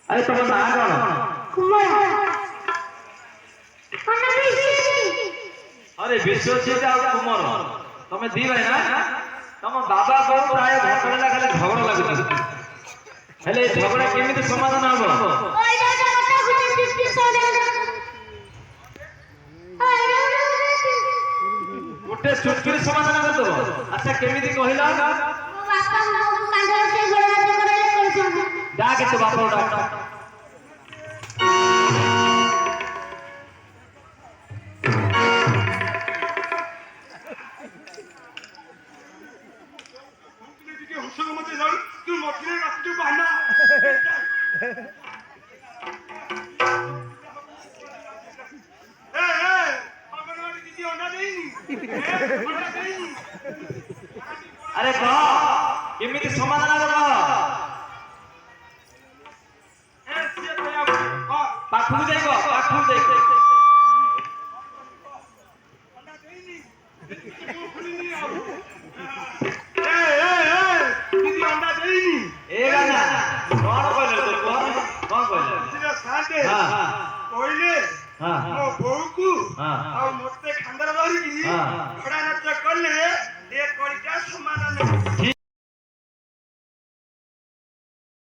अरे तुम ना कौन कुमार अरे विश्वजीत आ कुमार तमे दी भाई ना तम बाबा को प्राय भटला खाली झगड़ा लागुछ हेले झगड़ा केमिति समाधान हबो ओइ दादा मत गुटे दिस्ती सोडे गोटे चुटकी समाधान कर दो अच्छा केमिति कहिला मो बापा मो कांडर से गोड़ा करे करछन डाके तो बापा डाक अरे कह केमिति समाधान कर पाखु देखो पाखु देखो ए गाना कौन कहले तो कौन कहले सीधा साथे हां कहले हां मो बहुku हां आ मोते खंडर धरि हां घोड़ा नाच करले ए करिका समाधान